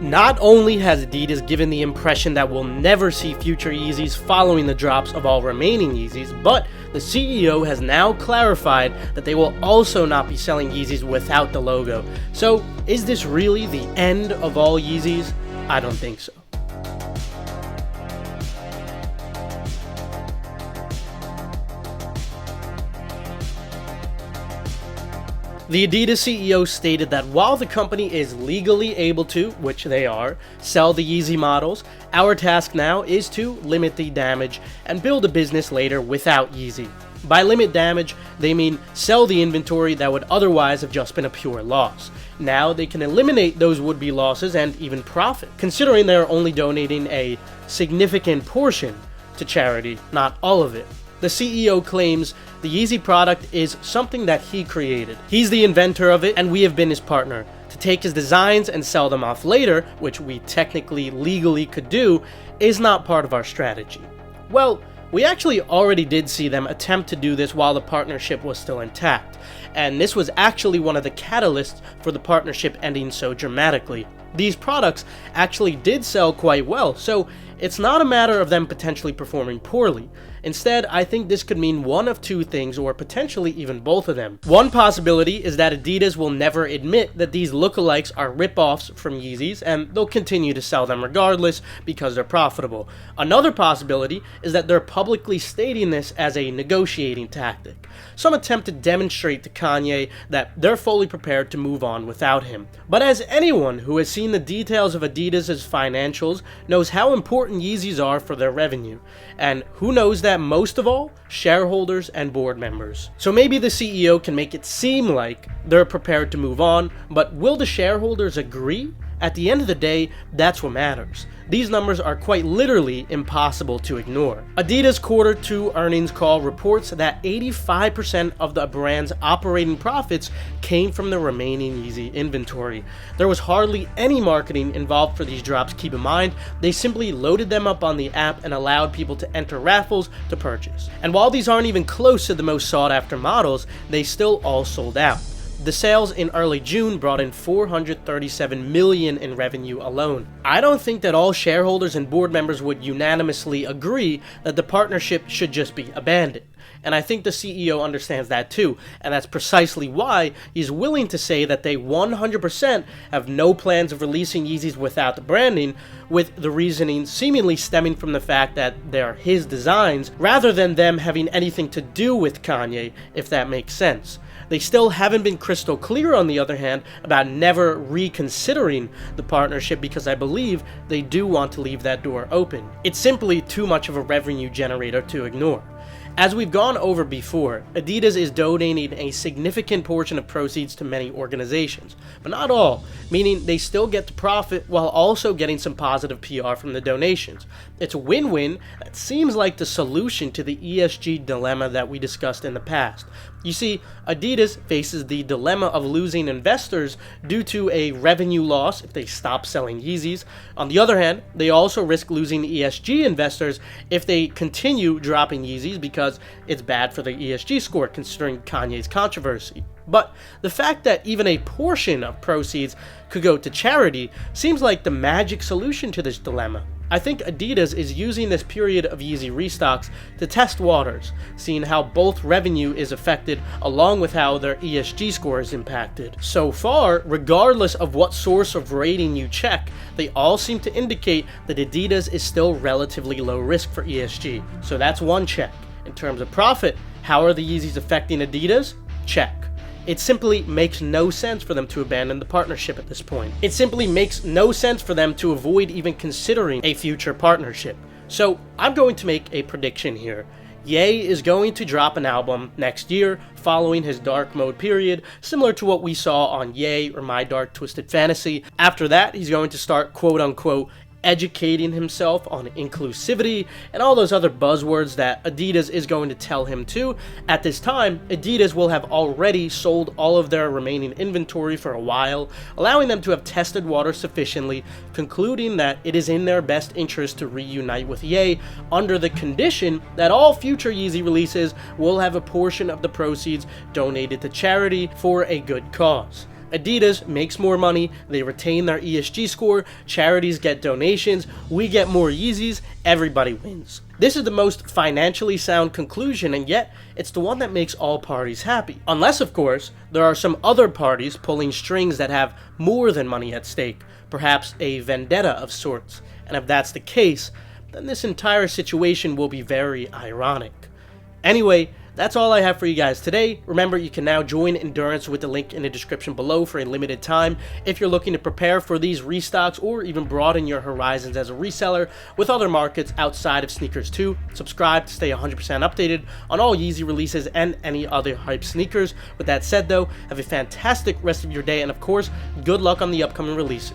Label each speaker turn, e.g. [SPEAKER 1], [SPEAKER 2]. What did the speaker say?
[SPEAKER 1] Not only has Adidas given the impression that we'll never see future Yeezys following the drops of all remaining Yeezys, but the CEO has now clarified that they will also not be selling Yeezys without the logo. So, is this really the end of all Yeezys? I don't think so. The Adidas CEO stated that while the company is legally able to, which they are, sell the Yeezy models, our task now is to limit the damage and build a business later without Yeezy. By limit damage, they mean sell the inventory that would otherwise have just been a pure loss. Now they can eliminate those would-be losses and even profit, considering they're only donating a significant portion to charity, not all of it. The CEO claims the Yeezy product is something that he created. He's the inventor of it, and we have been his partner. To take his designs and sell them off later, which we technically legally could do, is not part of our strategy. Well, we actually already did see them attempt to do this while the partnership was still intact, and this was actually one of the catalysts for the partnership ending so dramatically. These products actually did sell quite well, so it's not a matter of them potentially performing poorly. Instead, I think this could mean one of two things, or potentially even both of them. One possibility is that Adidas will never admit that these lookalikes are rip-offs from Yeezys, and they'll continue to sell them regardless because they're profitable. Another possibility is that they're publicly stating this as a negotiating tactic. Some attempt to demonstrate to Kanye that they're fully prepared to move on without him. But as anyone who has seen the details of Adidas' financials knows how important Yeezys are for their revenue, and who knows that most of all? Shareholders and board members. So maybe the CEO can make it seem like they're prepared to move on, but will the shareholders agree? At the end of the day, that's what matters. These numbers are quite literally impossible to ignore. Adidas Q2 earnings call reports that 85% of the brand's operating profits came from the remaining Yeezy inventory. There was hardly any marketing involved for these drops, keep in mind. They simply loaded them up on the app and allowed people to enter raffles to purchase. And while these aren't even close to the most sought after models, they still all sold out. The sales in early June brought in $437 million in revenue alone. I don't think that all shareholders and board members would unanimously agree that the partnership should just be abandoned. And I think the CEO understands that too, and that's precisely why he's willing to say that they 100% have no plans of releasing Yeezys without the branding, with the reasoning seemingly stemming from the fact that they're his designs, rather than them having anything to do with Kanye, if that makes sense. They still haven't been crystal clear, on the other hand, about never reconsidering the partnership, because I believe they do want to leave that door open. It's simply too much of a revenue generator to ignore. As we've gone over before, Adidas is donating a significant portion of proceeds to many organizations, but not all, meaning they still get to profit while also getting some positive PR from the donations. It's a win-win that seems like the solution to the ESG dilemma that we discussed in the past. You see, Adidas faces the dilemma of losing investors due to a revenue loss if they stop selling Yeezys. On the other hand, they also risk losing ESG investors if they continue dropping Yeezys because it's bad for the ESG score, considering Kanye's controversy. But the fact that even a portion of proceeds could go to charity seems like the magic solution to this dilemma. I think Adidas is using this period of Yeezy restocks to test waters, seeing how both revenue is affected along with how their ESG score is impacted. So far, regardless of what source of rating you check, they all seem to indicate that Adidas is still relatively low risk for ESG. So that's one check. In terms of profit, how are the Yeezys affecting Adidas? Check. It simply makes no sense for them to abandon the partnership at this point. It simply makes no sense for them to avoid even considering a future partnership. So I'm going to make a prediction here. Ye is going to drop an album next year following his dark mode period, similar to what we saw on Ye or My Dark Twisted Fantasy. After that, he's going to start quote-unquote educating himself on inclusivity and all those other buzzwords that Adidas is going to tell him to. At this time, Adidas will have already sold all of their remaining inventory for a while, allowing them to have tested water sufficiently, concluding that it is in their best interest to reunite with Ye under the condition that all future Yeezy releases will have a portion of the proceeds donated to charity for a good cause. Adidas makes more money, they retain their ESG score, charities get donations, we get more Yeezys, everybody wins. This is the most financially sound conclusion, and yet it's the one that makes all parties happy. Unless, of course, there are some other parties pulling strings that have more than money at stake, perhaps a vendetta of sorts. And if that's the case, then this entire situation will be very ironic. Anyway, that's all I have for you guys today. Remember, you can now join Endurance with the link in the description below for a limited time if you're looking to prepare for these restocks or even broaden your horizons as a reseller with other markets outside of sneakers too. Subscribe to stay 100% updated on all Yeezy releases and any other hype sneakers. With that said though, have a fantastic rest of your day, and of course, good luck on the upcoming releases.